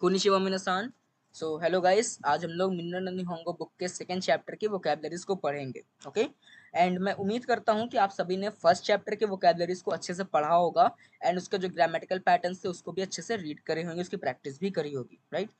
कोनिशिवा मिनासान। So hello guys, आज हम लोग मिन्नो नन्नी होंगो बुक के सेकंड चैप्टर की वोकैबुलरीज को पढ़ेंगे। ओके, एंड मैं उम्मीद करता हूं कि आप सभी ने फर्स्ट चैप्टर के वोकैबुलरीज को अच्छे से पढ़ा होगा एंड उसका जो ग्रामेटिकल पैटर्न्स थे उसको भी अच्छे से रीड करे होंगे, उसकी प्रैक्टिस भी करी होगी, राइट।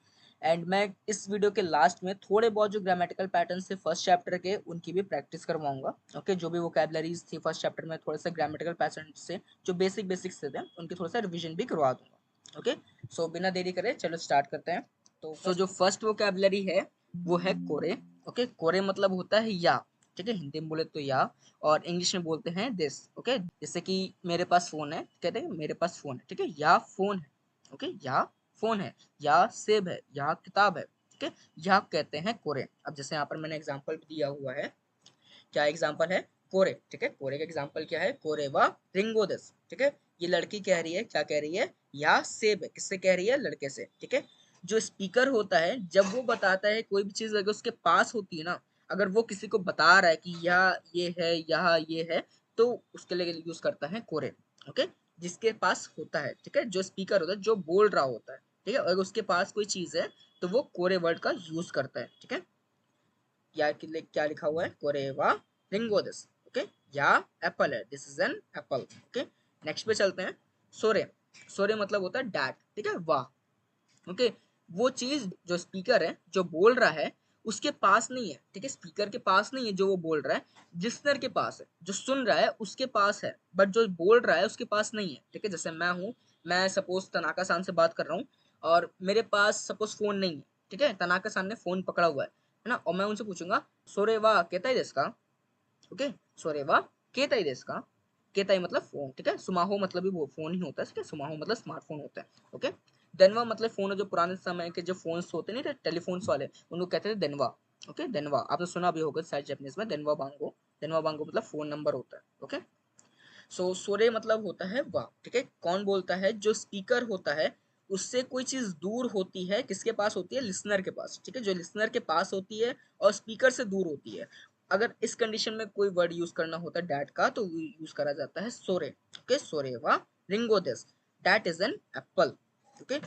एंड मैं इस वीडियो के लास्ट में थोड़े बहुत जो ग्रामेटिकल पैटर्न्स थे फर्स्ट चैप्टर के उनकी भी प्रैक्टिस करवाऊंगा। ओके, जो भी वोकैबुलरीज थी फर्स्ट चैप्टर में थोड़ा सा ग्रामेटिकल पैटर्न से जो बेसिक्स थे उनकी थोड़ा सा रिविजन भी करवा दूंगा। ओके, सो बिना देरी करे चलो स्टार्ट करते हैं। तो जो फर्स्ट वोकैबुलरी है वो है कोरे। ओके, कोरे मतलब होता है या, ठीक है, हिंदी में बोले तो या, और इंग्लिश में बोलते हैं दिस। ओके, जैसे कि मेरे पास फोन है, कहते हैं मेरे पास फोन है, ठीक है, या फोन है। ओके, या फोन है, या सेब है, या किताब है, ठीक है, या कहते हैं कोरे। अब जैसे यहाँ पर मैंने एग्जाम्पल दिया हुआ है, क्या एग्जाम्पल है? कोरे, ठीक है, कोरे का एग्जाम्पल क्या है? कोरे वा रिंगो दिस, ठीक है। ये लड़की कह रही है, क्या कह रही है? या सेब है, किससे कह रही है? लड़के से, ठीक है। जो स्पीकर होता है जब वो बताता है कोई भी चीज अगर उसके पास होती है ना, अगर वो किसी को बता रहा है कि यह ये है, यह ये है, तो उसके लिए यूज करता है कोरे। ओके, जिसके पास होता है, ठीक है, जो स्पीकर होता है जो बोल रहा होता है, ठीक है, अगर उसके पास कोई चीज है तो वो कोरे वर्ड का यूज करता है, ठीक है। क्या लिखा हुआ है? कोरेवा रिंगो दिस, ओके, या एप्पल है, this is an apple. Okay, next पे चलते हैं। सोरे, सोरे मतलब होता है डैट, ठीक है, वाह। ओके, वो चीज जो स्पीकर है जो बोल रहा है उसके पास नहीं है, ठीक है, स्पीकर के पास नहीं है जो वो बोल रहा है, लिसनर के पास है, जो सुन रहा है उसके पास है, बट जो बोल रहा है उसके पास नहीं है, ठीक है। जैसे मैं हूँ, मैं सपोज तनाका सान से बात कर रहा हूँ और मेरे पास सपोज फोन नहीं है, ठीक है, तनाका सान ने फोन पकड़ा हुआ है ना, और मैं उनसे पूछूंगा सोरे वा केताई देस का, ओके, सोरे वा केताई देस का। केताई मतलब फोन, ठीक है, सुमाहो मतलब भी वो फोन ही होता है, ठीक है, सुमाहो मतलब स्मार्टफोन होता है। ओके, देनवा मतलब फोन, जो पुराने समय के जो फोन्स होते नहीं थे टेलीफोन्स वाले, उनको कहते थे देनवा। ओके, देनवा आपने सुना भी होगा शायद जापानीज में, देनवा बांगो। देनवा बांगो मतलब फोन नंबर होता है। ओके, सो सोरे मतलब होता है वाह, ठीक है, कौन बोलता है? जो स्पीकर होता है उससे कोई चीज दूर होती है, किसके पास होती है? लिसनर के पास, ठीक है, जो लिसनर के पास होती है और स्पीकर से दूर होती है। अगर इस कंडीशन में कोई वर्ड यूज करना होता है डैट का तो यूज करा जाता है सोरे। ओके, सोरे वा Ringo this, that is an apple. Okay,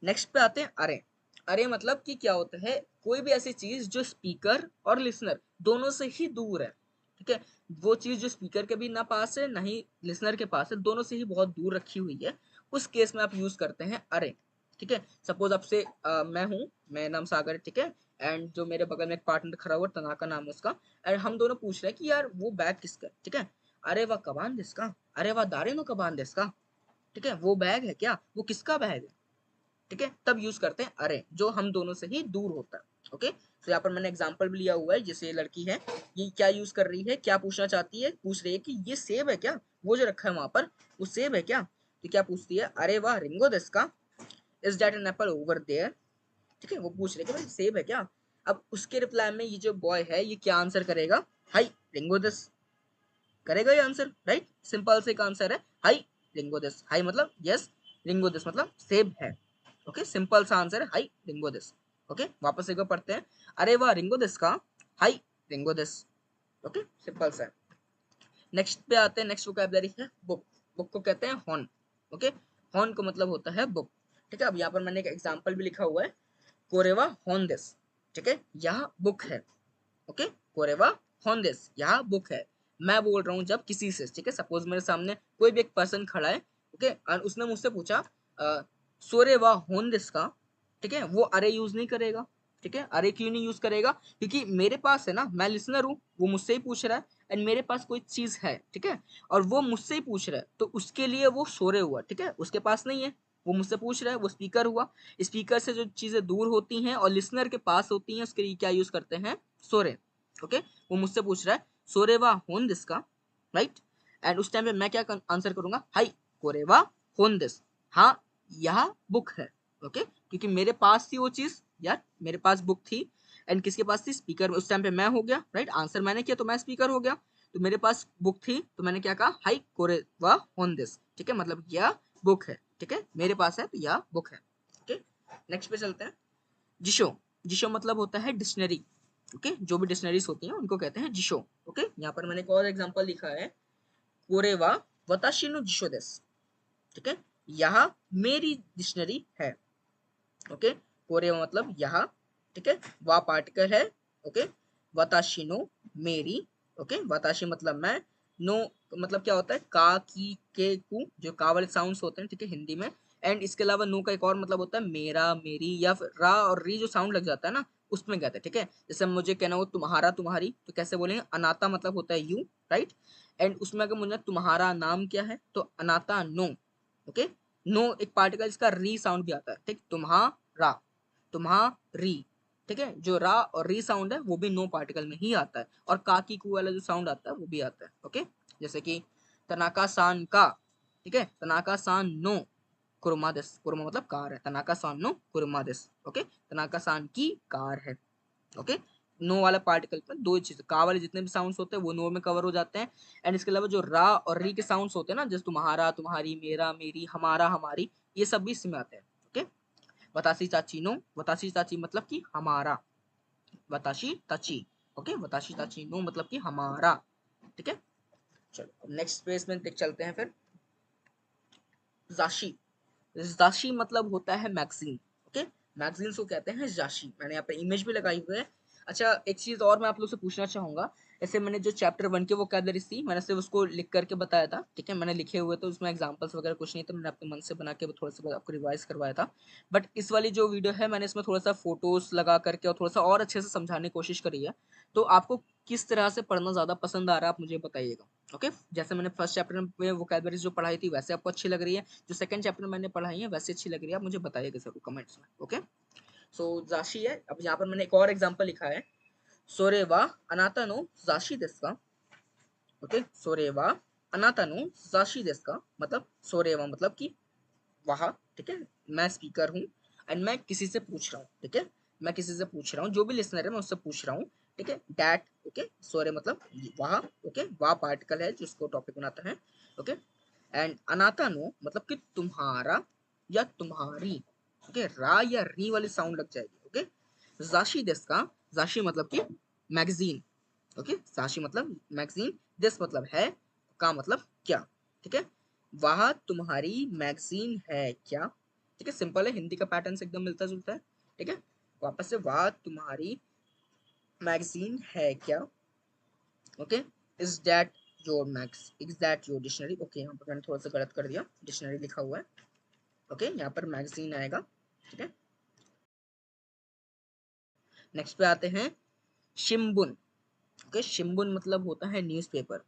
next पे आते हैं अरे। अरे मतलब कि क्या होता है? कोई भी ऐसी चीज जो स्पीकर और लिसनर दोनों से ही दूर है, ठीक है, वो चीज जो स्पीकर के भी ना पास है ना ही लिसनर के पास है, दोनों से ही बहुत दूर रखी हुई है, उस केस में आप यूज करते हैं अरे, ठीक है। सपोज आपसे मैं हूँ, मेरा नाम सागर है, ठीक है, एंड जो मेरे बगल में एक पार्टनर खड़ा हुआ तनाका नाम है उसका, एंड हम दोनों पूछ रहे हैं कि यार वो बैग किसका है, ठीक है। अरे वाह कबान दिसका, अरे वाह दारे नो कबान दिसका, ठीक है, वो बैग है क्या, वो किसका बैग है, ठीक है, तब यूज करते हैं अरे, जो हम दोनों से ही दूर होता है। ओके, तो यहाँ पर मैंने एग्जांपल भी लिया हुआ है, जैसे ये लड़की है, ये क्या यूज कर रही है, क्या पूछना चाहती है? पूछ रही है कि ये सेब है क्या, वो जो रखा है वहां पर वो सेब है क्या, तो क्या पूछती है? अरे वाह रिंगो दिसका, is that an apple over there, ठीक है, वो पूछ रही है कि भाई सेब है क्या। अब उसके रिप्लाई में ये जो बॉय है ये क्या आंसर करेगा? हाई रिंगो दिस करेगा ये आंसर, राइट, सिंपल से एक आंसर है हाई रिंगो दिस। हाई मतलब यस, रिंगो दिस मतलब सेब है। ओके, सिंपल सा आंसर है हाई रिंगो दिस। ओके, वापस एक बार पढ़ते हैं। अरे वाह रिंगो दिस का, high Ringo this. Okay, simple सा। नेक्स्ट पे आते हैं, नेक्स्ट वोकैबुलरी है बुक। बुक को कहते हैं हॉर्न। ओके, हॉर्न को मतलब होता है बुक, ठीक है। अब यहाँ पर मैंने एक एग्जांपल भी लिखा हुआ है, कोरेवा हॉर्न दिस, ठीक है, यह बुक है। ओके, कोरेवा हॉर्न दिस, यह बुक है। मैं बोल रहा हूँ जब किसी से, ठीक है, सपोज मेरे सामने कोई भी एक पर्सन खड़ा है, ओके, और उसने मुझसे पूछा सोरेवा हॉर्न दिस का, ठीक है, वो अरे यूज नहीं करेगा, ठीक है। अरे क्यों नहीं यूज करेगा? क्योंकि मेरे पास है ना, मैं लिसनर हूँ, वो मुझसे ही पूछ रहा है, एंड मेरे पास कोई चीज है, ठीक है, और वो मुझसे ही पूछ रहा है, तो उसके लिए वो सोरे हुआ, ठीक है, उसके पास नहीं है, वो मुझसे पूछ रहा है, वो स्पीकर हुआ। स्पीकर से जो चीजें दूर होती हैं और लिसनर के पास होती हैं उसके लिए क्या यूज करते हैं? सोरे। ओके, वो मुझसे पूछ रहा है सोरेवा होन दिस का, राइट, एंड उस टाइम पे मैं क्या आंसर करूंगा? हाई कोरेवा होन दिस, हाँ यह बुक है। ओके, क्योंकि मेरे पास थी वो चीज, यार मेरे पास बुक थी, एंड किसके पास थी? स्पीकर। उस टाइम पे मैं हो गया, राइट, आंसर मैंने किया तो मैं स्पीकर हो गया, तो मेरे पास बुक थी तो मैंने क्या कहा? हाई कोरेवा होन दिस, ठीक है, मतलब यह बुक है, ठीक है, मेरे पास है तो यह बुक है। ओके, नेक्स्ट पे चलते हैं। जिशो, जिशो मतलब होता है डिक्शनरी। ओके, जो भी डिक्शनरीज होती हैं उनको कहते हैं जिशो। ओके, यहाँ पर मैंने एक और एग्जांपल लिखा है, कोरेवा वताशी नो जिशो देस, ठीक है, यह मेरी डिक्शनरी है। ओके, कोरेवा मतलब यहाँ, ठीक है, वा पार्टिकल है, ओके, वताशी नो मेरी, ओके, वताशी मतलब मैं, नो मतलब क्या होता है, का की के कु, जो का वाले साउंड्स होते हैं, ठीक है, हिंदी में। एंड इसके अलावा नो का एक और मतलब होता है मेरा, मेरी, या फिर रा और री जो साउंड लग जाता है ना, उसमें कहते हैं, ठीक है। जैसे मुझे कहना हो तुम्हारा, तुम्हारी, तो कैसे बोलेंगे, अनाता मतलब होता है यू, राइट। एंड उसमें अगर मुझे तुम्हारा नाम क्या है, तो अनाता नो, ओके। नो एक पार्टिकल इसका री साउंड भी आता है, ठीक, तुम्हारा, तुम्हारी, ठीक है, जो रा और री साउंड है वो भी नो पार्टिकल में ही आता है, और का की कू वाला जो साउंड आता है वो भी आता है, ओके। जैसे कि तनाका सान का, ठीक है, तनाका सान नो कुरुमा देस, कुरुमा मतलब कार है, तनाका सान नो कुरुमा देस, ओके, तनाका सान की कार है, ओके। नो वाला पार्टिकल में दो चीज, का वाले जितने भी साउंड्स होते हैं वो नो में कवर हो जाते हैं। एंड इसके अलावा जो रा और री के साउंड्स होते हैं ना, जैसे तुम्हारा, तुम्हारी, मेरा, मेरी, हमारा, हमारी, ये सब भी इसमें आते हैं, ओके। वताशी चाची नो, वताशी चाची मतलब कि हमारा, वताशी ताची, ओके, वताशी ताची नो मतलब कि हमारा, ठीक है। चलो नेक्स्ट पेज में देख चलते हैं फिर। जाशी, जाशी मतलब होता है मैगजीन, ओके, मैगजीन को कहते हैं जाशी, मैंने यहाँ पे इमेज भी लगाई हुई है। अच्छा एक चीज और मैं आप लोग से पूछना चाहूंगा, ऐसे मैंने जो चैप्टर 1 के वोकैबुलरीज थी मैंने सिर्फ उसको लिख करके बताया था, ठीक है, मैंने लिखे हुए तो उसमें एग्जांपल्स वगैरह कुछ नहीं था, मैंने अपने मन से बना के थोड़ा सा आपको रिवाइज करवाया था। बट इस वाली जो वीडियो है मैंने इसमें थोड़ा सा फोटोज लगा करके और थोड़ा सा और अच्छे से समझाने की कोशिश करी है। तो आपको किस तरह से पढ़ना ज्यादा पसंद आ रहा है आप मुझे बताइएगा, ओके। जैसे मैंने फर्स्ट चैप्टर में वोकैबुलरीज जो पढ़ाई थी वैसे आपको अच्छी लग रही है, जो सेकंड चैप्टर मैंने पढ़ाई है वैसे अच्छी लग रही है, आप मुझे बताइएगा जरूर कमेंट्स में, ओके। सो जाशी है, अब यहाँ पर मैंने एक और एग्जांपल लिखा है, सोरेवा अनाता नो जाशी देस का, ओके, सोरेवा अनाता नो जाशी देस का मतलब सोरेवा मतलब कि वहाँ, ठीक है, मैं स्पीकर हूँ एंड मैं किसी से पूछ रहा हूँ, ठीक है, मैं किसी से पूछ रहा हूँ, जो भी लिसनर है मैं उससे पूछ रहा हूँ, ठीक है, डैट, ओके, सोरे मतलब वहाँ, ओके, वहाँ पार्टिकल है जिसको टॉपिक बनाता है, ओके। एंड अनाता नो मतलब कि तुम्हारा या तुम्हारी, ओके, रा या री वाली साउंड लग जाएगी, ओके। जाशी देस का, जाशी मतलब कि मैगजीन, ओके, जाशी मतलब मैगजीन, देस मतलब है, का मतलब क्या, ठीक है, वह तुम्हारी मैगजीन है क्या, ठीक है, सिंपल है, हिंदी का पैटर्न से एकदम मिलता जुलता है, ठीक है। वापस से वह तुम्हारी मैगजीन है क्या, okay. Is that your max, is that your dictionary, okay, यहाँ पर मैंने थोड़ा सा गलत कर दिया, डिक्शनरी लिखा हुआ है, ओके, यहाँ पर मैगजीन आएगा, ठीक है। नेक्स्ट पे आते हैं शिम्बुन, ओके, शिम्बुन मतलब होता है न्यूज़पेपर।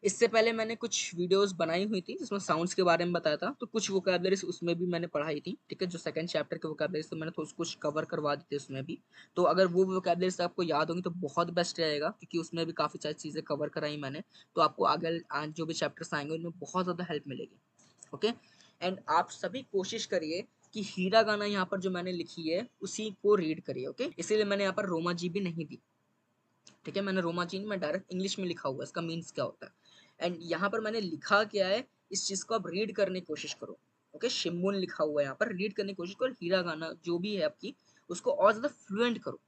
इससे पहले मैंने कुछ वीडियोस बनाई हुई थी जिसमें साउंड्स के बारे में बताया था, तो कुछ वोकैबुलरीज उसमें भी मैंने पढ़ाई थी, ठीक है, जो सेकंड चैप्टर के वोकैबुलरीज तो मैंने तो कुछ कवर करवा दी थी उसमें भी। तो अगर वो वोकैबुलरीज आपको याद होंगी तो बहुत बेस्ट रहेगा, क्योंकि उसमें भी काफ़ी सारी चीज़ें कवर कराई मैंने, तो आपको आगे जो भी चैप्टर्स आएंगे उनमें बहुत ज़्यादा हेल्प मिलेगी, ओके। एंड आप सभी कोशिश करिए कि हीरा गाना यहाँ पर जो मैंने लिखी है उसी को रीड करिए, ओके, इसीलिए मैंने यहाँ पर रोमा जी भी नहीं दी, ठीक है, मैंने रोमा चीन में डायरेक्ट इंग्लिश में लिखा हुआ है इसका मीन्स क्या होता है। एंड यहाँ पर मैंने लिखा क्या है, इस चीज को आप रीड करने की कोशिश करो, ओके, शिम्बुन लिखा हुआ है यहाँ पर, रीड करने की कोशिश करो, हीरा गाना जो भी है आपकी उसको और ज्यादा फ्लुएंट करो,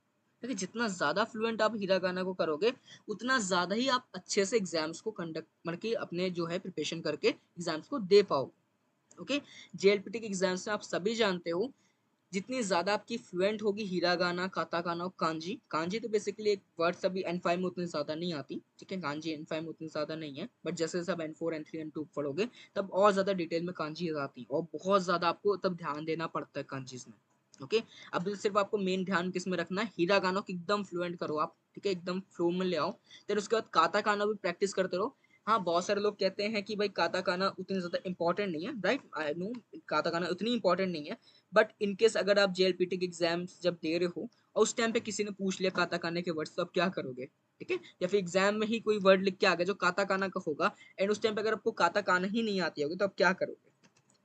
ठीक है, जितना ज्यादा फ्लुएंट आप हीरा गाना को करोगे उतना ज्यादा ही आप अच्छे से एग्जाम्स को कंडक्ट मतलब कि अपने जो है प्रिपरेशन करके एग्जाम्स को दे पाओगे, ओके। जेएलपीटी के एग्जाम्स में आप सभी जानते हो जितनी ज्यादा आपकी फ्लुएंट होगी हिरागाना, काताकाना और कांजी, कांजी तो बेसिकली एक वर्ड सभी एन5 में उतनी ज्यादा नहीं आती, ठीक है, कांजी एन5 में उतनी ज्यादा नहीं है, बट जैसे जैसे आप एन4 एन3 एन2 पढ़ोगे तब और ज्यादा डिटेल में कांजी आती है और बहुत ज्यादा आपको तब ध्यान देना पड़ता है कांजीज में, ओके। अब सिर्फ आपको मेन ध्यान किस में रखना है, हीरा गानों को एकदम फ्लुएंट करो आप, ठीक है, एकदम फ्लो में ले आओ, फिर उसके बाद काता काना भी प्रैक्टिस करते रहो। हाँ बहुत सारे लोग कहते हैं कि भाई काता काना उतनी ज्यादा इंपॉर्टेंट नहीं है, राइट, आई नो काता काना उतनी इंपॉर्टेंट नहीं है, बट इनकेस अगर आप जेएलपीटी के एग्जाम्स जब दे रहे हो और उस टाइम पे किसी ने पूछ लिया काता काना के वर्ड्स तो आप क्या करोगे, ठीक है, या फिर एग्जाम में ही कोई वर्ड लिख के आ गया जो काता काना का होगा एंड उस टाइम पे अगर आपको काता काना ही नहीं आती होगी तो आप क्या करोगे,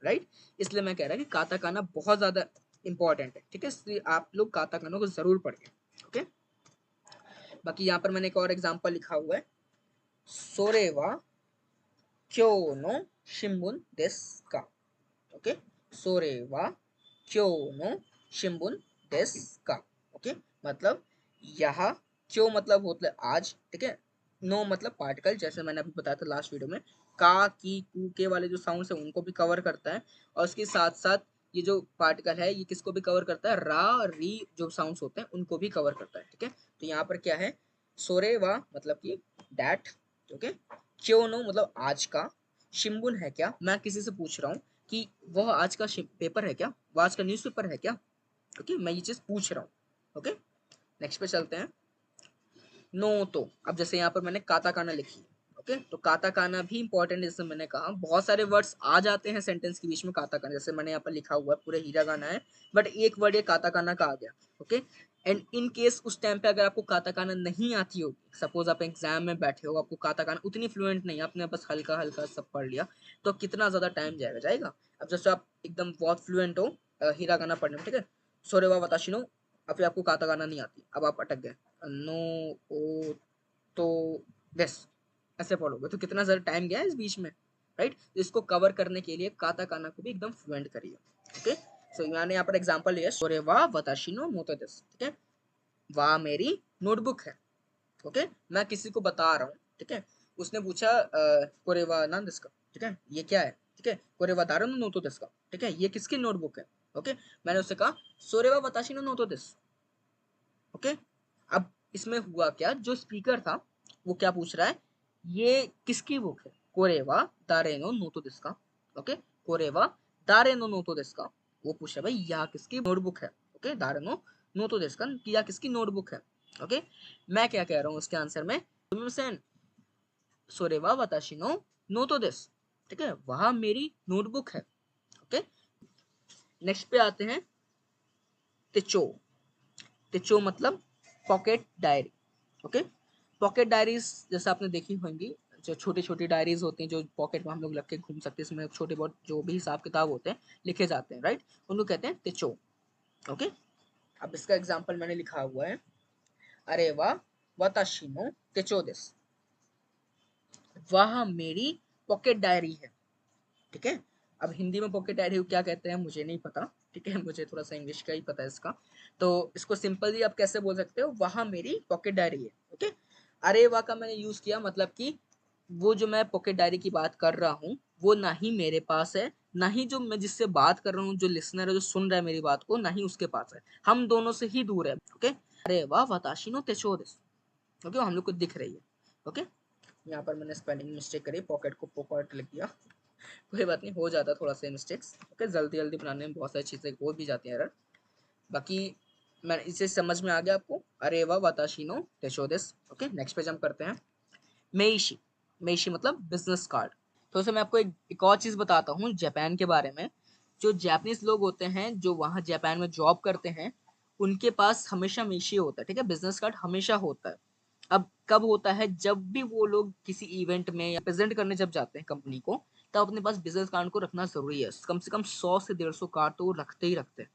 राइट। इसलिए मैं कह रहा कि काता काना बहुत ज्यादा इंपॉर्टेंट है, ठीक है, इसलिए आप लोग काता काना को जरूर पढ़िए, ओके। बाकी यहाँ पर मैंने एक और एग्जाम्पल लिखा हुआ है, सोरेवा क्यों नो शिम्बुन देस का, ओके, सोरेवा क्यों नो शिम्बुन देस का, ओके, मतलब यह, क्यों मतलब होता है आज, ठीक है, नो मतलब पार्टिकल जैसे मैंने अभी बताया था लास्ट वीडियो में, का की कू के वाले जो साउंड्स है उनको भी कवर करता है और उसके साथ साथ ये जो पार्टिकल है ये किसको भी कवर करता है, रा री जो साउंड्स होते हैं उनको भी कवर करता है, ठीक है। तो यहाँ पर क्या है, सोरे वा मतलब कि दैट, ओके, क्यों नो मतलब आज का, शिम्बुन है क्या, मैं किसी से पूछ रहा हूँ कि वह आज का पेपर है क्या, वह आज का न्यूज़पेपर है क्या, ओके, मैं ये चीज पूछ रहा हूँ, ओके। नेक्स्ट पे चलते हैं। नो तो अब जैसे यहाँ पर मैंने काताकाना लिखी है, ओके, तो काताकाना भी इंपॉर्टेंट, जैसे मैंने कहा बहुत सारे वर्ड्स आ जाते हैं सेंटेंस के बीच में काताकाना, जैसे मैंने यहाँ पर लिखा हुआ है पूरे हीरागाना है, बट एक वर्ड ये काताकाना का आ गया, ओके। एंड इन केस उस टाइम पे अगर आपको काताकाना नहीं आती होगी, सपोज आप एग्जाम में बैठे हो, आपको काताकाना उतनी फ्लुएंट नहीं, आपने बस हल्का हल्का सब पढ़ लिया, तो कितना ज्यादा टाइम जाएगा। अब जैसे आप एकदम बहुत फ्लुएंट हो हीरागाना पढ़ने में, ठीक है, सोरेवा वताशी नो, अब फिर आपको काताकाना नहीं आती, अब आप अटक गए, नो ओ तो दिस, ऐसे पढ़ोगे तो कितना ज़्यादा टाइम गया इस बीच में, राइट। तो इसको कवर करने के लिए काता काना को भी एकदम फ्लुएंट करिए, ओके। सो मैंने यहाँ पर एग्जांपल लिया, सोरे वा वताशी नो नोतो देस, ठीक है, वाह मेरी नोटबुक है, ओके, मैं किसी को बता रहा हूँ, ठीक है। उसने पूछा कोरेवा नान देस का, ठीक है, ये क्या है, ठीक है, कोरेवा दारो नो नोतो देस का, ठीक है, ये किसकी नोटबुक है, ओके। मैंने उससे कहा सोरेवा वताशी नो नोतो देस, ओके। अब इसमें हुआ क्या, जो स्पीकर था वो क्या पूछ रहा है, ये किसकी बुक है, कोरेवा दारेनो नोटो देस्का, ओके, कोरेवा दारेनो नोटो देस्का, वो पूछ रहा है भाई यह किसकी नोटबुक है, ओके, दारेनो नोटो देस्का, यह किसकी नोटबुक है, ओके। मैं क्या कह रहा हूँ उसके आंसर में, सोरेवा वताशी नो नोटो देस, ठीक है, वह मेरी नोटबुक है, ओके। नेक्स्ट पे आते हैं, तेचो, तेचो मतलब pocket diary, okay. Pocket diaries जैसे आपने देखी होंगी, जो छोटी छोटी डायरीज होती हैं जो पॉकेट में हम लोग रख के घूम सकते हैं, इसमें छोटे बहुत जो भी हिसाब किताब होते हैं लिखे जाते हैं, राइट, उनको कहते हैं तेचो, ओके। अब इसका एग्जांपल मैंने लिखा हुआ है, अरे वाह वताशी नो तेचो देस, वह मेरी पॉकेट डायरी है, ठीक है। अब हिंदी में पॉकेट डायरी को क्या कहते हैं मुझे नहीं पता, ठीक है, मुझे थोड़ा सा इंग्लिश का ही पता है इसका, तो इसको सिंपली आप कैसे बोल सकते हो, वहाँ मेरी पॉकेट डायरी है, ओके। अरे वाह का मैंने यूज किया मतलब कि वो जो मैं पॉकेट डायरी की बात कर रहा हूँ वो ना ही मेरे पास है, ना ही जो मैं जिससे बात कर रहा हूँ, जो लिसनर है जो सुन रहा है मेरी बात को, ना ही उसके पास है, हम दोनों से ही दूर है, ओके। अरे वाह वताशी नो तेचो देसु, ओके, हम लोग को दिख रही है, ओके। यहाँ पर मैंने स्पेलिंग मिस्टेक करी, पॉकेट को पॉकेट लिख दिया, कोई बात नहीं, हो जाता है थोड़ा सा मिस्टेक्स, ओके, जल्दी जल्दी बनाने में बहुत सारी चीज़ें हो भी जाती हैं एरर, बाकी मैं इसे समझ में आ गया आपको, अरे वाह वाताशी नो तेशो देस, ओके। नेक्स्ट पेज हम करते हैं, मेइशी, मेइशी मतलब बिजनेस कार्ड। तो इसे मैं आपको एक और चीज़ बताता हूँ जापान के बारे में, जो जापानीज लोग होते हैं जो वहाँ जापान में जॉब करते हैं, उनके पास हमेशा मेइशी होता है, ठीक है, बिजनेस कार्ड हमेशा होता है। अब कब होता है, जब भी वो लोग किसी इवेंट में या प्रेजेंट करने जब जाते हैं कंपनी को, तब अपने पास बिजनेस कार्ड को रखना जरूरी है, कम से कम 100 से 150 कार्ड तो वो रखते ही रखते हैं,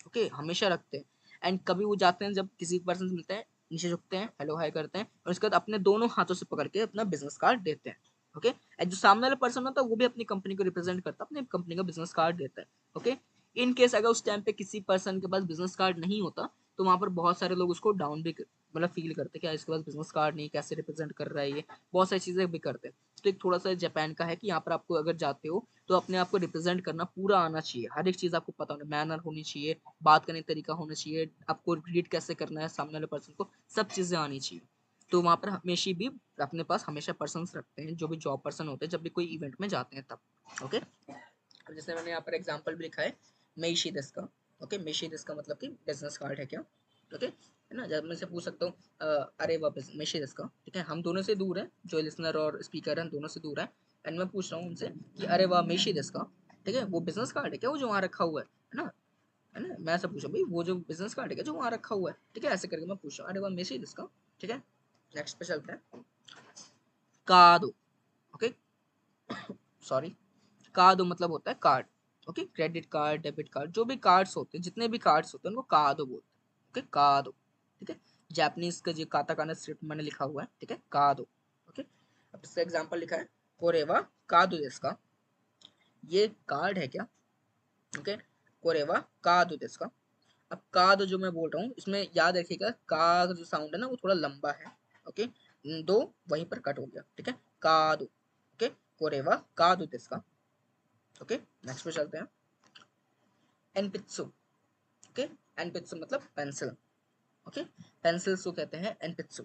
ओके, हमेशा रखते हैं। एंड कभी वो जाते हैं जब किसी पर्सन से मिलते हैं, नीचे झुकते हैं, हेलो हाय करते हैं, और उसके बाद अपने दोनों हाथों से पकड़ के अपना बिजनेस कार्ड देते हैं, ओके। एंड जो सामने वाला पर्सन होता है वो भी अपनी कंपनी को रिप्रेजेंट करता है, अपनी कंपनी का बिजनेस कार्ड देता है, ओके। इन केस अगर उस टाइम पे किसी पर्सन के पास बिजनेस कार्ड नहीं होता, तो वहाँ पर बहुत सारे लोग उसको डाउन भी मतलब फील करते हैं कि इसके पास बिजनेस कार्ड नहीं, कैसे रिप्रेजेंट कर रहा है ये, बहुत सारी चीज़ें भी करते हैं। तो एक थोड़ा सा जापान का है कि यहाँ पर आपको अगर जाते हो तो अपने आप को रिप्रेजेंट करना पूरा आना चाहिए, हर एक चीज़ आपको पता होना, मैनर होनी चाहिए, बात करने का तरीका होना चाहिए, आपको ग्रीट कैसे करना है सामने वाले पर्सन को, सब चीज़ें आनी चाहिए। तो वहाँ पर हमेशा भी अपने पास हमेशा पर्सन्स रखते हैं जो भी जॉब पर्सन होते हैं, जब भी कोई इवेंट में जाते हैं तब, ओके। अब जैसे मैंने यहाँ पर एग्जाम्पल भी लिखा है, मेइशी देस का, ओके, मेइशी देस का मतलब कि बिजनेस कार्ड है क्या, ओके, है ना। जब मैं से पूछ सकता हूँ अरे वापस मेइशी देस का, ठीक है, हम दोनों से दूर है, जो लिसनर और स्पीकर हैं दोनों से दूर है, एंड मैं पूछ रहा हूँ उनसे कि अरे वाह मेइशी देस का, ठीक है, वो बिजनेस कार्ड है क्या वो जो वहाँ रखा हुआ है ना, मैं ऐसा पूछा भाई वो जो बिजनेस कार्ड है क्या जो वहाँ रखा हुआ है, ठीक है, ऐसे करके मैं पूछ रहा हूँ, अरे वाह मेइशी देस का, ठीक है। नेक्स्ट पे चलते हैं, कार्ड, ओके, सॉरी, कार्ड मतलब होता है card, okay, credit card, debit card, जो भी कार्ड्स होते हैं, जितने भी कार्ड्स होते हैं उनको कार्ड बोलते हैं, ओके, कार्ड, ठीक है। जापानीज का जो काताकाना स्क्रिप्ट मैंने लिखा हुआ है, ठीक है, कार्ड, ओके। अब इसका एग्जांपल लिखा है, कोरेवा कार्ड इसका, ये कार्ड है क्या, ओके, कोरेवा कार्ड इसका। अब कार्ड जो मैं बोल रहा हूँ इसमें याद रखिएगा, का जो साउंड है ना वो थोड़ा लंबा है, ओके, दो वहीं पर कट हो गया, ठीक है, कार्ड, ओके, कोरेवा कार्ड इसका, ओके। नेक्स्ट पे चलते हैं, एनपित्सु। ओके, एनपित्सु मतलब पेंसिल। ओके, पेंसिल्स को कहते हैं एनपित्सु।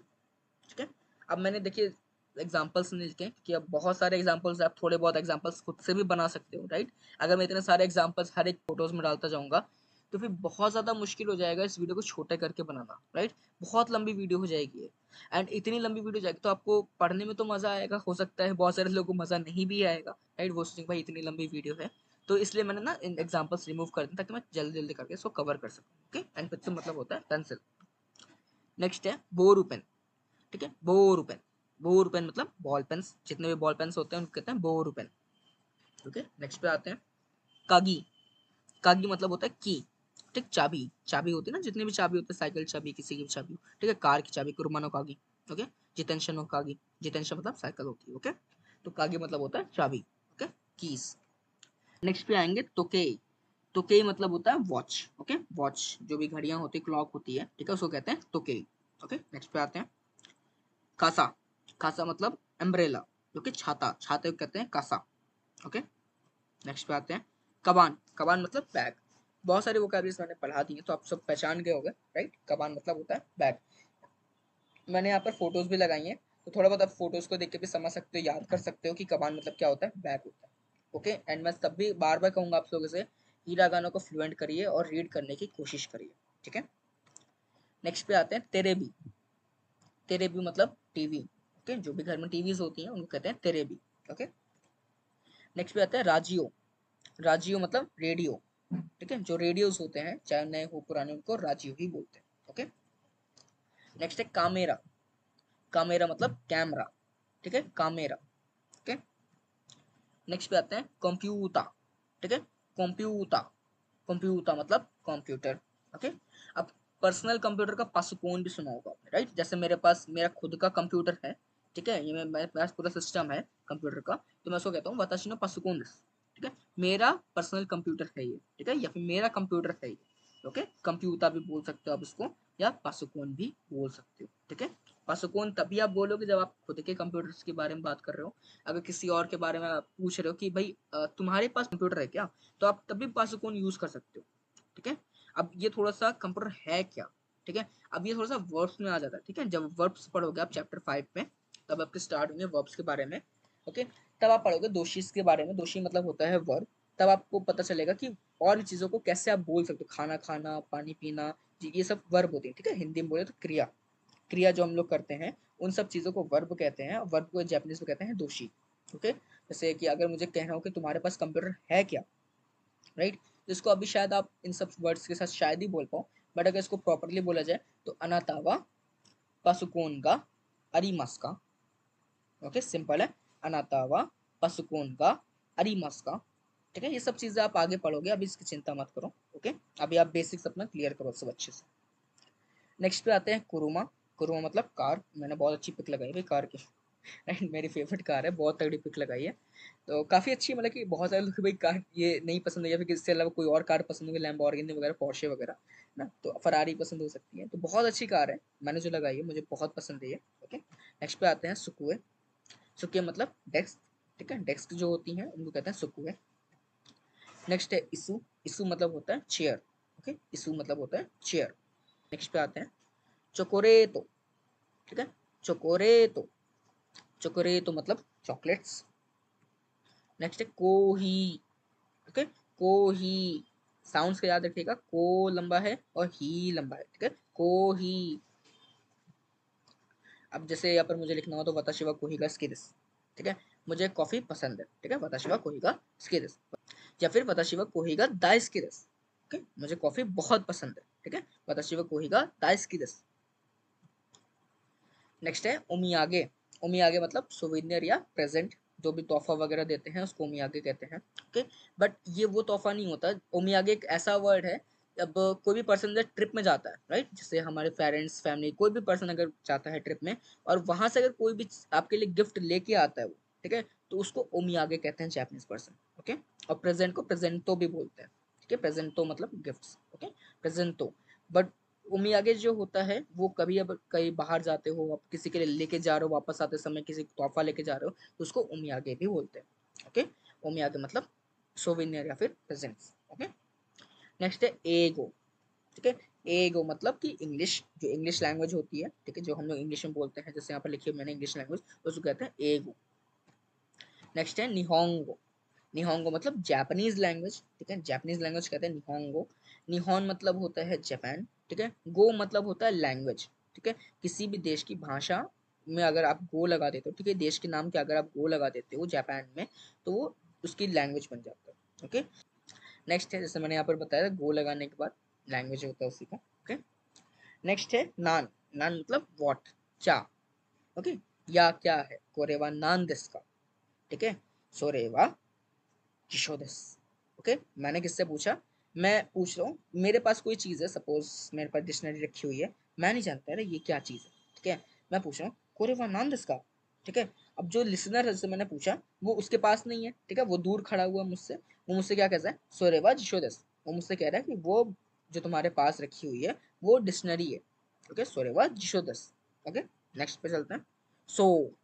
ठीक है, अब मैंने देखिए एग्जाम्पल्स नहीं लिखे कि अब बहुत सारे एग्जाम्पल्स, आप थोड़े बहुत एग्जाम्पल्स खुद से भी बना सकते हो, राइट। अगर मैं इतने सारे एग्जाम्पल्स हर एक फोटोज में डालता जाऊंगा तो फिर बहुत ज़्यादा मुश्किल हो जाएगा इस वीडियो को छोटे करके बनाना, राइट। बहुत लंबी वीडियो हो जाएगी ये, एंड इतनी लंबी वीडियो जाएगी तो आपको पढ़ने में तो मज़ा आएगा, हो सकता है बहुत सारे लोगों को मज़ा नहीं भी आएगा, राइट। वो सोचेंगे भाई इतनी लंबी वीडियो है, तो इसलिए मैंने ना इन एग्जाम्पल्स रिमूव कर दिया ताकि मैं जल्दी जल्दी करके इसको कवर कर सकूँ। ओके, एंड पेंसिल मतलब होता है पेंसिल। नेक्स्ट है बोरू पेन। ठीक है, बोरू पेन। बोरू पेन मतलब बॉल पेन्स, जितने भी बॉल पेन्स होते हैं उनको कहते हैं बोरू पेन। ओके, नेक्स्ट पे आते हैं कागी। कागी मतलब होता है की। ठीक, चाबी, चाबी होती है ना, जितनी भी चाबी होती है, साइकिल चाबी, किसी की भी चाबी, ठीक है, कार की चाबी, कुरुमानो कागी। ओके, जितेंशन नो कागी, जितेंशन मतलब साइकिल होती है। ओके, तो कागी मतलब होता है चाबी। Okay, keys. नेक्स्ट पे आएंगे तोके। तोके मतलब होता है वॉच। ओके, वॉच जो भी घड़ियां होती है, क्लॉक होती है, ठीक है, उसको कहते हैं तोके। ओके, नेक्स्ट पे आते हैं कासा। कासा मतलब अम्ब्रेला, जो कि छाता, छाते को कहते हैं कासा। ओके, नेक्स्ट पे आते हैं कबान। कबान मतलब बैग। बहुत सारे वोकैबुलरीज मैंने पढ़ा दी है तो आप सब पहचान गए होंगे, राइट। कबान मतलब होता है बैग। मैंने यहाँ पर फोटोज भी लगाई हैं, तो थोड़ा बहुत आप फोटोज को देख के भी समझ सकते हो, याद कर सकते हो कि कबान मतलब क्या होता है, बैग होता है। ओके, एंड मैं तब भी बार बार कहूंगा आप लोगों से, हीरागाना को फ्लुएंट करिए और रीड करने की कोशिश करिए। ठीक है, नेक्स्ट पे आते हैं तेरेबी। तेरेबी मतलब टीवी। ओके, जो भी घर में टीवीज होती हैं उनको कहते हैं तेरेबी। ओके, नेक्स्ट पे आता है राजियो। राजियो मतलब रेडियो। ठीक है, जो रेडियोस होते हैं चाहे नए हो पुराने, उनको राजियो ही बोलते हैं। ओके, नेक्स्ट है कामेरा। कामेरा मतलब कैमरा। ठीक है, कामेरा। ओके, नेक्स्ट पे आते हैं कंप्यूटा। ठीक है, कंप्यूटा। कंप्यूटा मतलब कंप्यूटर। ओके, अब पर्सनल कंप्यूटर का पासुकोन भी सुना होगा आपने, राइट। जैसे मेरे पास मेरा खुद का कंप्यूटर है, ठीक है, ये मेरे पास पूरा सिस्टम है कंप्यूटर का, तो मैं उसको कहता हूँ वाताशी नो पासुकोन देसु। ठीक है, मेरा पर्सनल कंप्यूटर है ये, ठीक है, या फिर मेरा कंप्यूटर है ये। ओके, कंप्यूटर भी बोल सकते हो आप इसको, या पासुकोन भी बोल सकते हो। ठीक है, पासुकोन तभी आप बोलोगे जब आप खुद के कंप्यूटर्स के बारे में बात कर रहे हो। अगर किसी और के बारे में आप पूछ रहे हो कि भाई तुम्हारे पास कंप्यूटर है क्या, तो आप तभी पासुकोन यूज कर सकते हो। ठीक है, अब ये थोड़ा सा कंप्यूटर है क्या, ठीक है, अब ये थोड़ा सा वर्ब्स में आ जाता है। ठीक है, जब वर्ब्स पढ़ोगे आप चैप्टर 5 में, तब आपके स्टार्ट होंगे वर्ब्स के बारे में। ओके, तब आप पढ़ोगे दोषीज के बारे में। दोषी मतलब होता है वर्ब। तब आपको पता चलेगा कि और भी चीजों को कैसे आप बोल सकते हो, खाना खाना, पानी पीना, ये सब वर्ब होती है। ठीक है, हिंदी में बोले तो क्रिया। क्रिया जो हम लोग करते हैं उन सब चीजों को वर्ब कहते हैं। वर्ब को जापानीज में कहते हैं दोषी। ओके, जैसे कि अगर मुझे कहना हो कि तुम्हारे पास कंप्यूटर है क्या, राइट, जिसको अभी शायद आप इन सब वर्ड्स के साथ शायद ही बोल पाओ, बट अगर इसको प्रॉपरली बोला जाए तो अनातावा पसुकोन का अरिमस का। ओके, सिंपल है, अनातावा पसुकोन का अरिमस का। ठीक है, ये सब चीजें आप आगे पढ़ोगे, अभी इसकी चिंता मत करो। ओके, अभी आप बेसिक्स अपना क्लियर करो सब अच्छे से। नेक्स्ट पे आते हैं कुरुमा। कुरुमा मतलब कार। मैंने बहुत अच्छी पिक लगाई भाई कार की, राइट, मेरी फेवरेट कार है, बहुत तगड़ी पिक लगाई है। तो काफ़ी अच्छी, मतलब कि बहुत सारे लोग भाई कार ये नहीं पसंद है, या फिर इससे अलावा कोई और कार पसंद होगी, लैम्बोर्गिनी वगैरह, पोर्शे वगैरह ना, तो फरारी पसंद हो सकती है। तो बहुत अच्छी कार है, मैंने जो लगाई है मुझे बहुत पसंद है ये। ओके, नेक्स्ट पे आते हैं सुकुए। सुकुए मतलब डेस्क। ठीक है, डेस्क जो होती हैं उनको कहते हैं सुकुए। नेक्स्ट है इशू। इशू मतलब होता है चेयर। ओके, इशू मतलब होता है चेयर। नेक्स्ट पे आते हैं चोकोरेटो। ठीक है, चोकोरेटो। चोकोरेटो मतलब चॉकलेट्स। नेक्स्ट है कोही। ओके, कोही। साउंड्स का याद रखिएगा, को लंबा है और ही लंबा है। ठीक है, कोही। अब जैसे यहाँ पर मुझे लिखना हो तो वताशिवा कोही का स्किदिस। ठीक है, मुझे कॉफी पसंद है। ठीक है, वताशिवा कोही का स्किदिस, या फिर वताशिवा कोही का दाइस्किदिस। ओके, मुझे कॉफी बहुत पसंद है। ठीक है, वताशिवा कोही का दाइस्किदिस। नेक्स्ट है ओमियागे। ओमियागे मतलब सोवेनियर या प्रेजेंट, जो भी तोहफा वगैरह देते हैं उसको ओमियागे कहते हैं। ओके, बट ये वो तोहफा नहीं होता। ओमियागे एक ऐसा वर्ड है, अब कोई भी पर्सन जब ट्रिप में जाता है, राइट, जैसे हमारे पेरेंट्स, फैमिली, कोई भी पर्सन अगर जाता है ट्रिप में और वहां से अगर कोई भी आपके लिए गिफ्ट लेके आता है वो, ठीक है, तो उसको ओमियागे कहते हैं जापानीज पर्सन। ओके, और प्रेजेंट को प्रेजेंटो भी बोलते हैं। ठीक है, प्रेजेंटो मतलब गिफ्ट्स। ओके, प्रेजेंटो। बट ओमियागे जो होता है वो कभी, अब कहीं बाहर जाते हो, आप किसी के लिए लेके जा रहे हो, वापस आते समय किसी तोहफा लेके जा रहे हो, तो उसको ओमियागे भी बोलते हैं। ओके, ओमियागे मतलब सोवेनियर या फिर प्रेजेंट्स। ओके, नेक्स्ट है एगो, ठीक है। एगो मतलब कि इंग्लिश, जो इंग्लिश लैंग्वेज होती है, ठीक है, जो हम लोग इंग्लिश में बोलते हैं, जैसे यहाँ पर लिखी है मैंने इंग्लिश लैंग्वेज, उसको कहते हैं एगो। नेक्स्ट है निहोंगो, निहोंगो मतलब जापानीज लैंग्वेज, ठीक है, जापानीज लैंग्वेज कहते हैं निहोंगो। निहोन मतलब होता है जापान, ठीक है। गो मतलब होता है लैंग्वेज, ठीक है। किसी भी देश की भाषा में अगर आप गो लगा देते हो, ठीक है, देश के नाम के अगर आप गो लगा देते हो जापान में, तो वो उसकी लैंग्वेज बन जाता है, ओके। नेक्स्ट है, जैसे मैंने यहाँ पर बताया गो लगाने के बाद लैंग्वेज होता है उसी का, ओके। नेक्स्ट है नान, नान मतलब वॉट, क्या, ओके। या क्या है, कोरेवा नान देस का, ठीक है। सोरेवा जिशो देस, ओके। मैंने किससे पूछा, मैं पूछ रहा हूँ, मेरे पास कोई चीज़ है, सपोज मेरे पास डिक्शनरी रखी हुई है, मैं नहीं जानता है ये क्या चीज़ है, ठीक है। मैं पूछ रहा हूँ कोरेवा नान देस का, ठीक है। अब जो लिसनर है, से मैंने पूछा, वो उसके पास नहीं है, ठीक है, वो दूर खड़ा हुआ मुझसे, वो मुझसे क्या कहता है, सोरेवा जिशो देस, वो मुझसे कह रहा है कि वो जो तुम्हारे पास रखी हुई है वो डिक्शनरी है, ओके, सोरेवा जिशो देस, ओके। नेक्स्ट पे चलते हैं। सो,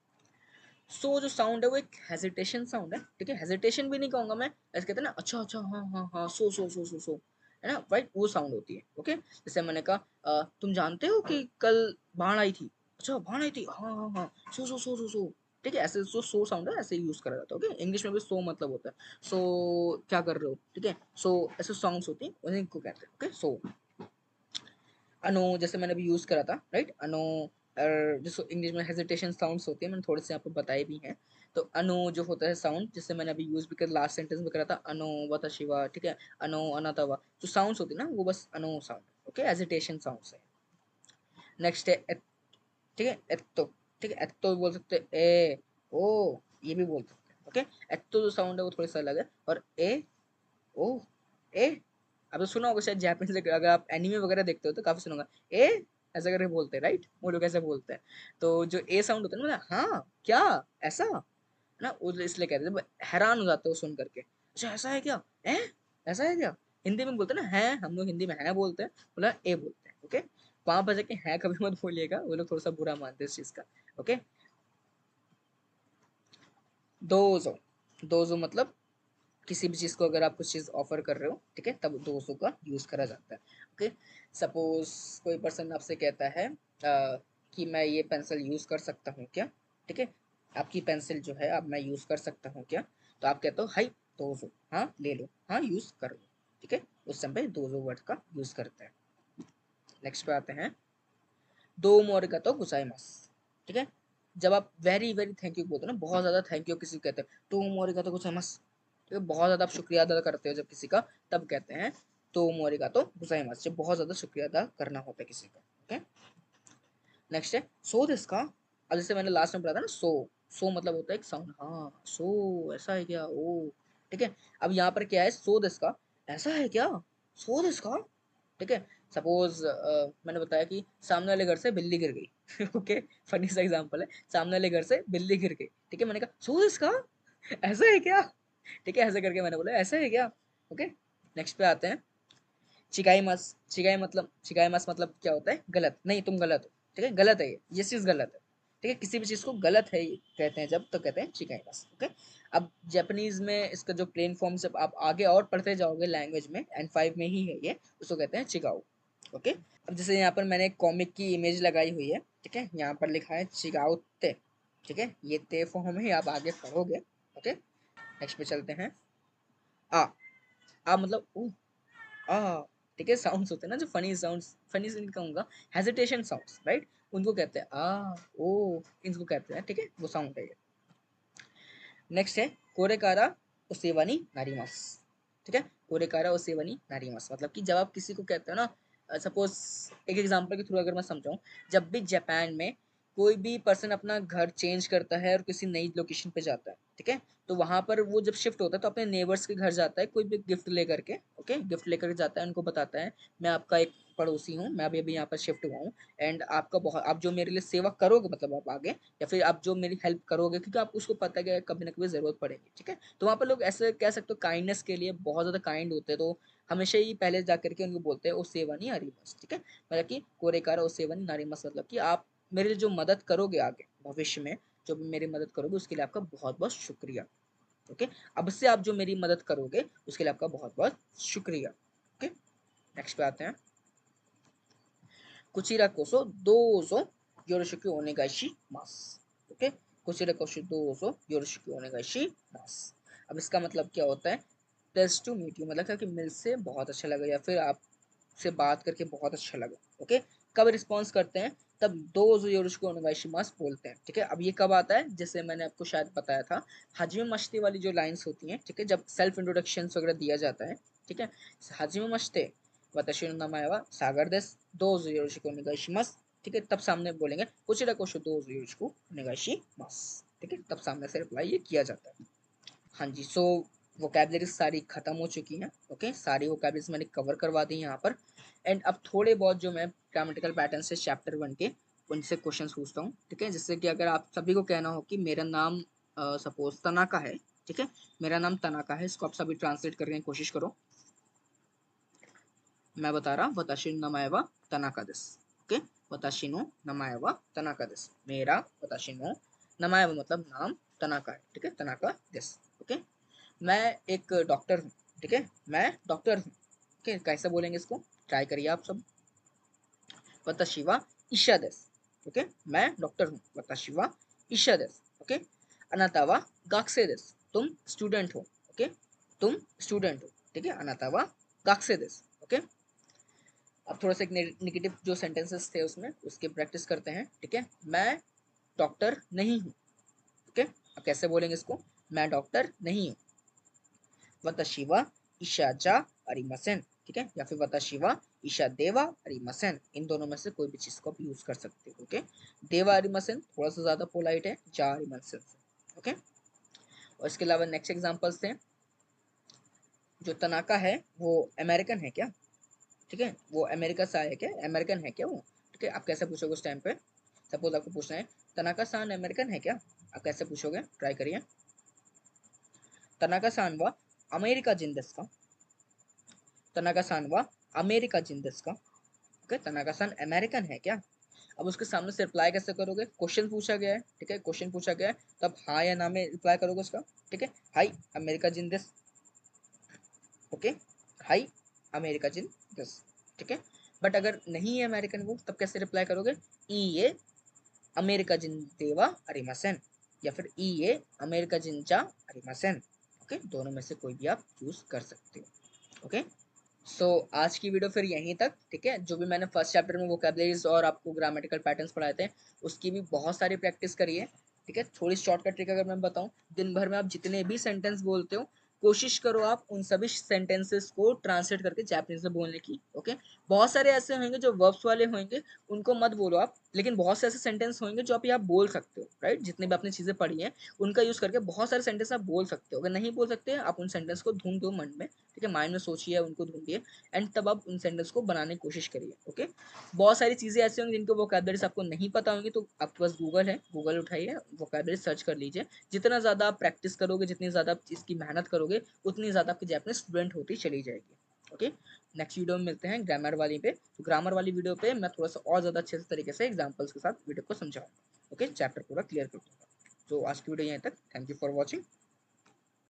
सो जो साउंड है वो एक हेजिटेशन साउंड है, ठीक है। हेजिटेशन भी नहीं कहूंगा मैं, ऐसे कहते हैं ना, अच्छा अच्छा, हाँ हाँ हाँ, सो है ना, राइट, वो साउंड होती है, ओके। जैसे मैंने कहा तुम जानते हो कि कल बाढ़ आई थी, अच्छा बाढ़ आई थी, हाँ हाँ हाँ, सो, ठीक है। ऐसे सो साउंड है, ऐसे यूज करा जाता है, ओके। इंग्लिश में भी सो मतलब होता है, सो क्या कर रहे हो, ठीक है। सो ऐसे सॉन्ग्स होती है, उन्हीं को कहते हैं, ओके। सो अनो, जैसे मैंने अभी यूज करा था, राइट, अनो, और जिसको इंग्लिश में हेजिटेशन साउंड्स होती है, मैंने थोड़े से आपको बताए भी हैं। तो अनो जो होता है साउंड, जिससे मैंने अभी यूज भी कर, लास्ट सेंटेंस में करा था, अनो वताशिवा, ठीक है, अनो अनातावा, जो साउंड्स होती है ना, वो बस अनो साउंड, ओके, हेजिटेशन साउंड्स है। नेक्स्ट है ठीक है, एत्तो, ठीक है, एत्तो भी बोल सकते हैं, ए ओ, ये भी बोल सकते हैं, ओके। एत्तो जो साउंड है वो थोड़ी सा अलग है, और ए ओ, ए, अब तो सुना होगा शायद जापानीज, अगर आप एनिमे वगैरह देखते हो तो काफी सुना होगा, ए ऐसा करके बोलते हैं, राइट, वो लोग ऐसे बोलते हैं। तो जो ए साउंड होता है ना, मतलब हाँ क्या, ऐसा ना, वो इसलिए कहते हैं, हैरान हो जाते हो सुन करके, अच्छा ऐसा है क्या, ए ऐसा है क्या। हिंदी में बोलते हैं ना है, हम लोग हिंदी में है बोलते हैं, बोला ए बोलते हैं, ओके। वहां पर जाके है कभी मत बोलिएगा, वो लोग थोड़ा सा बुरा मानते हैं इस चीज का, ओके। दोजो, दोजो मतलब किसी भी चीज को अगर आप कुछ चीज ऑफर कर रहे हो, ठीक है, तब दोस्तों का यूज करा जाता है, ओके। सपोज कोई पर्सन आपसे कहता है कि मैं ये पेंसिल यूज कर सकता हूँ क्या, ठीक है, आपकी पेंसिल जो है अब मैं यूज कर सकता हूँ क्या, तो आप कहते हो हाई दोजो, हाँ ले लो, हाँ यूज कर लो, ठीक है, उस समय दोजो वर्ड का यूज करते हैं। नेक्स्ट पे आते हैं, दो मोरिगातो गुजाइमास, ठीक है। जब आप वेरी वेरी थैंक यू बोलते हो ना, बहुत ज्यादा थैंक यू किसी को कहते हैं, दो मोरिगातो गुजाइमास, ठीक है, बहुत ज्यादा आप शुक्रिया अदा करते हो जब किसी का, तब कहते हैं तो मोरिगातो गुजाइमास, जब बहुत ज्यादा शुक्रिया अदा करना होता है किसी का, ओके। नेक्स्ट है सो दिस का, अब जैसे मैंने लास्ट में बताया था ना, सो मतलब होता है एक साउंड, हाँ सो ऐसा है क्या, ओ, ठीक है। अब यहाँ पर क्या है, सो दिस का, ऐसा है क्या, सो दिस का, ठीक है। सपोज मैंने बताया कि सामने वाले घर से बिल्ली गिर गई ओके, फनी सा एग्जांपल है, सामने वाले घर से बिल्ली गिर गई, ठीक है, मैंने कहा सो दिस का, ऐसा है क्या, ठीक है, ऐसे करके मैंने बोला ऐसा है क्या, ओके। नेक्स्ट पे आते हैं, चिकाई मस, चिकाई मस मतलब क्या होता है, गलत, नहीं तुम गलत हो, ठीक है, गलत है ये चीज गलत है, ठीक है, किसी भी चीज को गलत है कहते हैं जब, तो कहते हैं चिकाई मस, ओके। अब जापानीज में इसका जो प्लेन फॉर्म, जब आप आगे और पढ़ते जाओगे लैंग्वेज में, N5 में ही है ये, उसको कहते हैं चिगाओ, ओके। अब जैसे यहाँ पर मैंने एक कॉमिक की इमेज लगाई हुई है, ठीक है, यहाँ पर लिखा है चिगाओ ते, ठीक है, ये ते फॉर्म है, आप आगे पढ़ोगे, ओके। नेक्स्ट पे चलते हैं, आ, आ मतलब आ, ठीक है, साउंड्स होते हैं ना जो फनी साउंड्स, फनी से नहीं कहूंगा, हेजिटेशन साउंड्स, राइट, उनको कहते हैं आ, ओ, इनको कहते हैं, ठीक है, वो साउंड है ये। नेक्स्ट है कोरेकारा ओसेवानी नारीमास, ठीक है, कोरेकारा ओसेवानी नारीमास मतलब कि जब आप किसी को कहते हो ना, सपोज एक एग्जांपल के थ्रू अगर मैं समझाऊं, जब भी जापान में कोई भी पर्सन अपना घर चेंज करता है और किसी नई लोकेशन पे जाता है, ठीक है, तो वहां पर वो जब शिफ्ट होता है तो अपने नेबर्स के घर जाता है, कोई भी गिफ्ट लेकर के, ओके, गिफ्ट लेकर जाता है, उनको बताता है मैं आपका एक पड़ोसी हूँ, मैं अभी अभी यहाँ पर शिफ्ट हुआ हूँ, एंड आपका बहुत, आप जो मेरे लिए सेवा करोगे, मतलब आप आगे, या फिर आप जो मेरी हेल्प करोगे, क्योंकि आप उसको पता है कि कभी ना कभी जरूरत पड़ेगी, ठीक है, तो वहाँ पर लोग ऐसे कह सकते हो काइंडनेस के लिए बहुत ज्यादा काइंड होते हैं, तो हमेशा ही पहले जा करके उनको बोलते हैं ओ सेवानी नारीमस, ठीक है, मतलब कि कोरेकारा ओ सेवानी नारीमस मतलब कि आप मेरे लिए जो मदद करोगे आगे भविष्य में, जो भी मेरी मदद करोगे उसके लिए आपका बहुत बहुत शुक्रिया, ओके। अब से आप जो मेरी मदद करोगे उसके लिए आपका बहुत बहुत शुक्रिया, ओके। नेक्स्ट पे आते हैं। कुचिरा कोसो दोजो योरोशिकु ओनेगाइशी मास। ओके, कुचिरा कोसो दोजो योरोशिकु ओनेगाइशी मास। अब इसका मतलब क्या होता है? प्लेस टू मीट यू, मतलब क्या कि मिल से बहुत अच्छा लगा या फिर आपसे बात करके बहुत अच्छा लगा। ओके, कब रिस्पॉन्स करते हैं? तब दोजो योरोशिकु ओनेगाइशी मास बोलते हैं। ठीक है, अब ये कब आता है? जैसे मैंने आपको शायद बताया था, हाजिमे मस्ते वाली जो लाइंस होती हैं, ठीक है, जब सेल्फ इंट्रोडक्शन वगैरह दिया जाता है, ठीक है, हाजिमे मस्ते वताशी नो नामाए वा सागर देस, दोजो योरोशिकु ओनेगाइशिमास। ठीक है, तब सामने बोलेंगे कुचिरा कोशो दोजो योरोशिकु ओनेगाइशिमास। ठीक है, तब सामने से रिप्लाई ये किया जाता है। हाँ जी, सो वोकैबुलरीज सारी खत्म हो चुकी हैं। ओके, सारी वोकैबुलरीज मैंने कवर करवा दी यहाँ पर। एंड अब थोड़े बहुत जो मैं ग्रामेटिकल पैटर्न से चैप्टर 1 के उनसे क्वेश्चन पूछता हूँ। ठीक है, जिससे कि अगर आप सभी को कहना हो कि मेरा नाम सपोज तनाका है, ठीक है, मेरा नाम तनाका है, इसको आप सभी ट्रांसलेट करने की कोशिश करो। मैं बता रहा, वताशी नो नामाए वा तनाका देसु। ओके, वताशी नो नामाए वा तनाका देसु, मेरा वताशी नो नामाए वा मतलब नाम तनाका है। ठीक है, तनाका देसु। ओके, मैं एक डॉक्टर हूँ। ठीक है, मैं डॉक्टर हूँ। ओके, कैसे बोलेंगे इसको? ट्राई करिए आप सब। वताशी वा ईशा देसु। ओके, मैं डॉक्टर हूँ। वताशी वा ईशा देसु। ओके, अनाता वा गाकुसेई देसु, तुम स्टूडेंट हो। ओके, तुम स्टूडेंट हो। ठीक है, अनाता वा गाकुसेई देसु। ओके, अब थोड़ा सा एक नेगेटिव जो सेंटेंसेस थे उसमें उसकी प्रैक्टिस करते हैं। ठीक है, मैं डॉक्टर नहीं हूँ। ओके, अब कैसे बोलेंगे इसको? मैं डॉक्टर नहीं हूँ। वताशी वा ईशा जा अरिमासेन। ठीक है, या फिर वताशी वा ईशा देवा अरिमासेन, इन दोनों में से कोई भी चीज को आप यूज कर सकते हो। ओके, देवा अरिमासेन थोड़ा सा ज्यादा पोलाइट है जा अरिमासेन से। ओके, और इसके अलावा नेक्स्ट एग्जांपल्स थे। जो तनाका है वो अमेरिकन है क्या? ठीक है, वो अमेरिका से आया है क्या? अमेरिकन है क्या वो? ठीक है, आप कैसे पूछोगे उस टाइम पे? सपोज आपको पूछना है तनाका सान अमेरिकन है क्या, आप कैसे पूछोगे? ट्राई करिए। तनाका सान वा अमेरिका जिन देसु का। तनाका सान वा अमेरिका जिन देसु का। ओके, तनाका सान अमेरिकन है क्या? अब उसके सामने से रिप्लाई कैसे करोगे? क्वेश्चन पूछा गया है। ठीक है, क्वेश्चन पूछा गया है, तब हाँ या ना में रिप्लाई करोगे उसका। ठीक है, हाई अमेरिका जिन देसु। ओके, हाई अमेरिका जिन देसु। ठीक है, बट अगर नहीं है अमेरिकन वो, तब कैसे रिप्लाई करोगे? ई ए अमेरिका जिन देवा अरिमासेन, या फिर ई ए अमेरिका जिन जा अरिमासेन। ओके, दोनों में से कोई भी आप चूज कर सकते हो। ओके, सो आज की वीडियो फिर यहीं तक। ठीक है, जो भी मैंने फर्स्ट चैप्टर में वोकैबुलरीज और आपको ग्रामेटिकल पैटर्न्स पढ़ाए थे उसकी भी बहुत सारी प्रैक्टिस करिए। ठीक है, थोड़ी शॉर्टकट ट्रिक अगर मैं बताऊं, दिन भर में आप जितने भी सेंटेंस बोलते हो कोशिश करो आप उन सभी सेंटेंसेस को ट्रांसलेट करके जापानीज में बोलने की। ओके, बहुत सारे ऐसे होंगे जो वर्ब्स वाले होंगे, उनको मत बोलो आप, लेकिन बहुत से ऐसे सेंटेंस होंगे जो आप यहाँ बोल सकते हो। राइट, जितने भी आपने चीजें पढ़ी हैं उनका यूज करके बहुत सारे सेंटेंस आप बोल सकते हो। अगर नहीं बोल सकते आप उन सेंटेंस को ढूंढ दो मन में। ठीक है, माइंड में सोचिए, उनको ढूंढिए, एंड तब आप उन सेंटेंस को बनाने की कोशिश करिए। ओके, बहुत सारी चीजें ऐसी होंगी जिनको वोकैबुलरीज आपको नहीं पता होंगी, तो आपके पास गूगल है, गूगल उठाइए, वोकैबुलरी सर्च कर लीजिए। जितना ज्यादा आप प्रैक्टिस करोगे, जितनी ज्यादा आप इसकी मेहनत करोगे, उतनी ज्यादा आपकी जापानीज स्टूडेंट होती चली जाएगी। ओके, नेक्स्ट वीडियो में मिलते हैं ग्रामर वाली पे। तो ग्रामर वाली वीडियो पे मैं थोड़ा सा और ज्यादा अच्छे से तरीके से एग्जाम्पल्स के साथ वीडियो को समझाऊंगा। ओके, चैप्टर पूरा क्लियर कर दूंगा। तो आज की वीडियो यहीं तक। Thank you for watching.